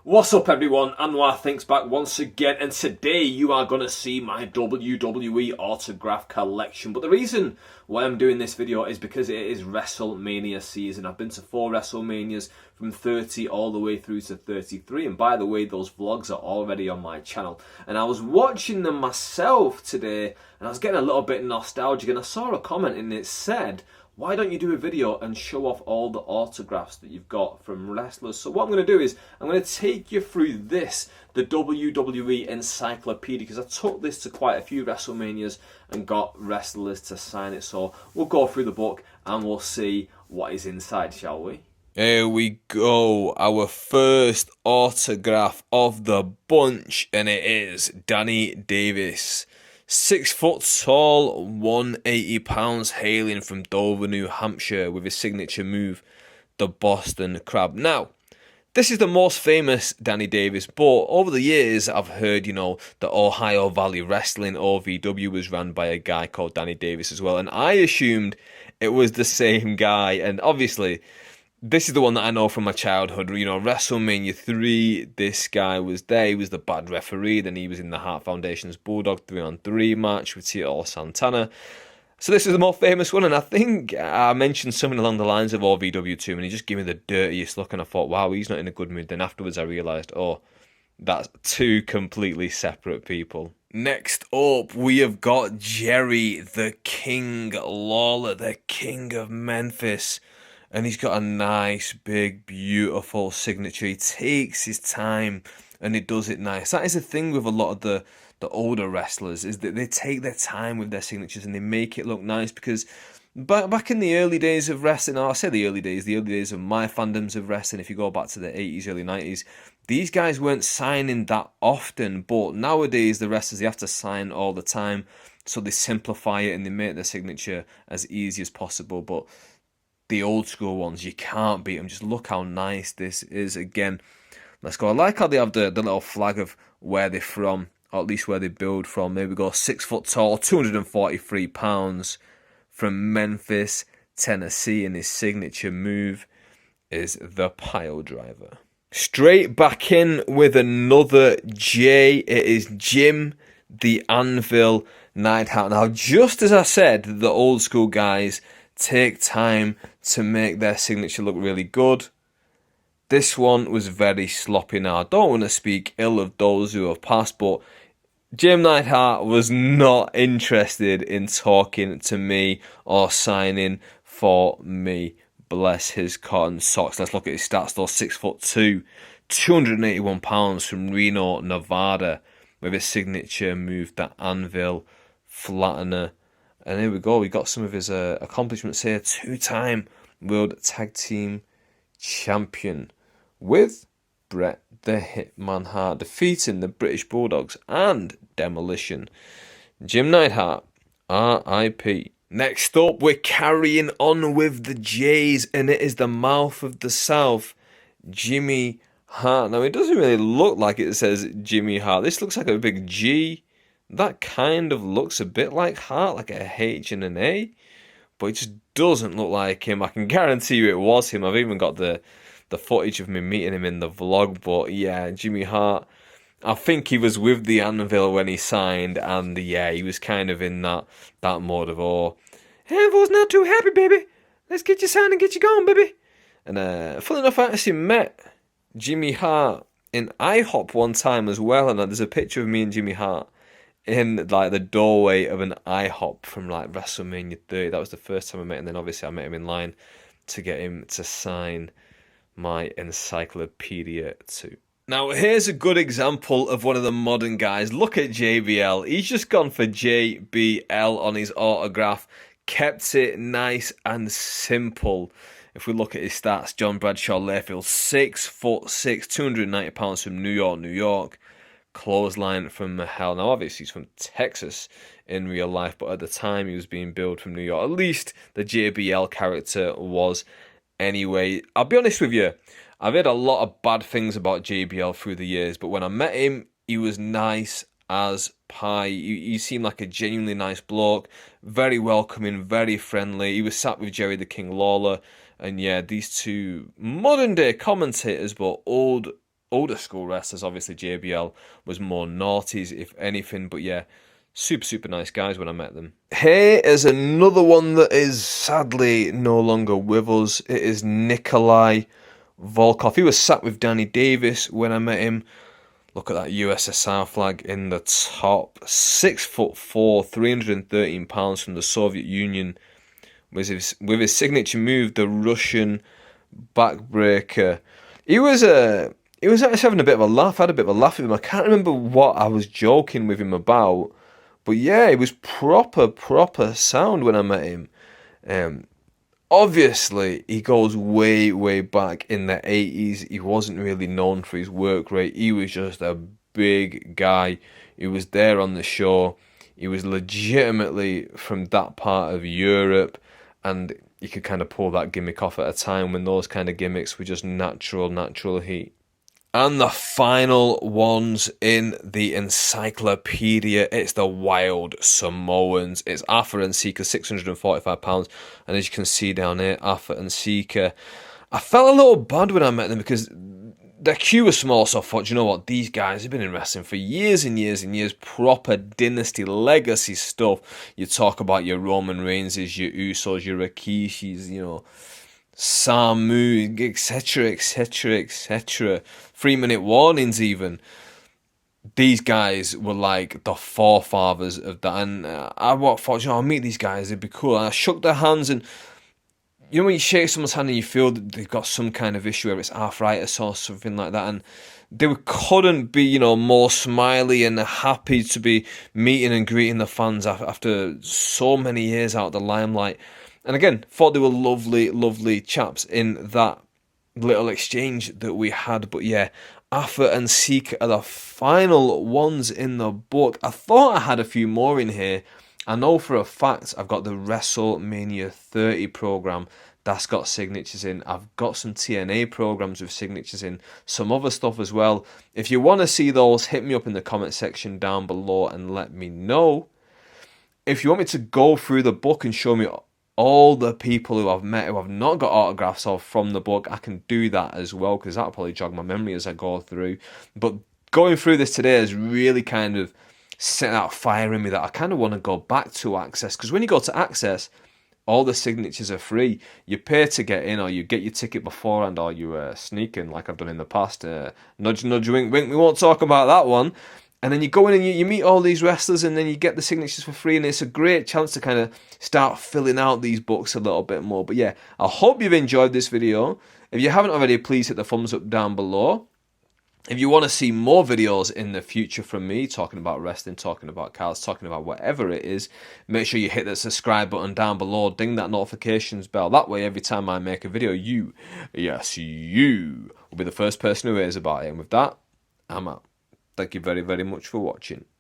What's up everyone, Anwar Thinks back once again, and today you are going to see my WWE Autograph Collection. But the reason why I'm doing this video is because it is WrestleMania season. I've been to 4 WrestleManias from 30 all the way through to 33, and by the way, those vlogs are already on my channel. And I was watching them myself today, and I was getting a little bit nostalgic, and I saw a comment and it said, why don't you do a video and show off all the autographs that you've got from wrestlers? So what I'm going to do is, I'm going to take you through this, the WWE encyclopedia, because I took this to quite a few WrestleManias and got wrestlers to sign it. So we'll go through the book and we'll see what is inside, shall we? Here we go, our first autograph of the bunch, and it is Danny Davis. 6 foot tall, 180 pounds, hailing from Dover, New Hampshire, with his signature move, the Boston Crab. Now, this is the most famous Danny Davis, but over the years I've heard, the Ohio Valley Wrestling, OVW, was run by a guy called Danny Davis as well, and I assumed it was the same guy, and obviously this is the one that I know from my childhood. WrestleMania 3, this guy was there. He was the bad referee. Then he was in the Hart Foundation's Bulldog 3-on-3 match with Tito Santana. So this is the more famous one. And I think I mentioned something along the lines of OVW to him, and he just gave me the dirtiest look. And I thought, wow, he's not in a good mood. Then afterwards I realised, oh, that's 2 completely separate people. Next up, we have got Jerry the King Lawler, the King of Memphis. And he's got a nice, big, beautiful signature. He takes his time and he does it nice. That is the thing with a lot of the older wrestlers, is that they take their time with their signatures and they make it look nice. Because back in the early days of wrestling, I say the early days of my fandoms of wrestling, if you go back to the 80s, early 90s, these guys weren't signing that often. But nowadays, the wrestlers, they have to sign all the time. So they simplify it and they make their signature as easy as possible. But the old school ones, you can't beat them. Just look how nice this is. Again, let's go. I like how they have the little flag of where they're from, or at least where they build from. There we go. 6 foot tall, 243 pounds, from Memphis, Tennessee, and his signature move is the pile driver. Straight back in with another J. It is Jim the Anvil Knightheart. Now, just as I said, the old school guys take time to make their signature look really good, this one was very sloppy. Now, I don't want to speak ill of those who have passed, but Jim Knightheart was not interested in talking to me or signing for me. Bless his cotton socks. Let's look at his stats though. 6'2", 281 pounds, from Reno, Nevada, with his signature move, the Anvil Flattener. And here we go, we got some of his accomplishments here. 2-time World Tag Team Champion with Bret the Hitman Hart, defeating the British Bulldogs and Demolition. Jim Neidhart, R.I.P. Next up, we're carrying on with the J's, and it is the Mouth of the South, Jimmy Hart. Now, it doesn't really look like it says Jimmy Hart. This looks like a big G. That kind of looks a bit like Hart, like a H and an A, but it just doesn't look like him. I can guarantee you it was him. I've even got the footage of me meeting him in the vlog, but yeah, Jimmy Hart, I think he was with the Anvil when he signed, and yeah, he was kind of in that mode of, oh, Anvil's not too happy, baby. Let's get you signed and get you going, baby. And funny enough, I actually met Jimmy Hart in IHOP one time as well, and there's a picture of me and Jimmy Hart in like the doorway of an IHOP from like WrestleMania 30. That was the first time I met him. And then obviously I met him in line to get him to sign my encyclopedia too. Now here's a good example of one of the modern guys. Look at JBL. He's just gone for JBL on his autograph. Kept it nice and simple. If we look at his stats, John Bradshaw Layfield, 6'6", 290 pounds, from New York, New York. Clothesline from hell. Now, obviously, he's from Texas in real life, but at the time, he was being billed from New York. At least the JBL character was. Anyway, I'll be honest with you, I've heard a lot of bad things about JBL through the years, but when I met him, he was nice as pie. He seemed like a genuinely nice bloke, very welcoming, very friendly. He was sat with Jerry the King Lawler, and yeah, these two modern day commentators, but old older school wrestlers. Obviously, JBL was more noughties, if anything. But yeah, super nice guys when I met them. Here is another one that is sadly no longer with us. It is Nikolai Volkov. He was sat with Danny Davis when I met him. Look at that USSR flag in the top. 6'4", 313 pounds from the Soviet Union. With his signature move, the Russian backbreaker. He was actually having a bit of a laugh. I had a bit of a laugh with him. I can't remember what I was joking with him about. But yeah, it was proper sound when I met him. Obviously, he goes way back in the 80s. He wasn't really known for his work rate. He was just a big guy. He was there on the show. He was legitimately from that part of Europe, and you could kind of pull that gimmick off at a time when those kind of gimmicks were just natural heat. And the final ones in the encyclopedia, it's the Wild Samoans. It's Arthur and Seeker, £645. And as you can see down here, Arthur and Seeker. I felt a little bad when I met them because their queue was small, so I thought, you know what, these guys have been in wrestling for years and years, proper dynasty legacy stuff. You talk about your Roman Reigns, your Usos, your Rikishis, you know, Samu, etc. 3-minute warnings even. These guys were like the forefathers of that, and I thought, you know, I'll meet these guys, it'd be cool. And I shook their hands, and you know when you shake someone's hand and you feel that they've got some kind of issue, whether it's arthritis or something like that, and they couldn't be, you know, more smiley and happy to be meeting and greeting the fans after so many years out of the limelight. And again, thought they were lovely chaps in that little exchange that we had. But yeah, Arthur and Seeker are the final ones in the book. I thought I had a few more in here. I know for a fact I've got the WrestleMania 30 program that's got signatures in. I've got some TNA programs with signatures in, some other stuff as well. If you want to see those, hit me up in the comment section down below and let me know. If you want me to go through the book and show me all the people who I've met who I've not got autographs of from the book, I can do that as well, because that'll probably jog my memory as I go through. But going through this today has really kind of set that fire in me that I kind of want to go back to Access, because when you go to Access, all the signatures are free. You pay to get in, or you get your ticket beforehand, or you sneak in like I've done in the past. Nudge, nudge, wink, wink. We won't talk about that one. And then you go in and you meet all these wrestlers, and then you get the signatures for free, and it's a great chance to kind of start filling out these books a little bit more. But yeah, I hope you've enjoyed this video. If you haven't already, please hit the thumbs up down below. If you want to see more videos in the future from me, talking about wrestling, talking about cards, talking about whatever it is, make sure you hit the subscribe button down below, ding that notifications bell. That way, every time I make a video, you will be the first person who hears about it. And with that, I'm out. Thank you very much for watching.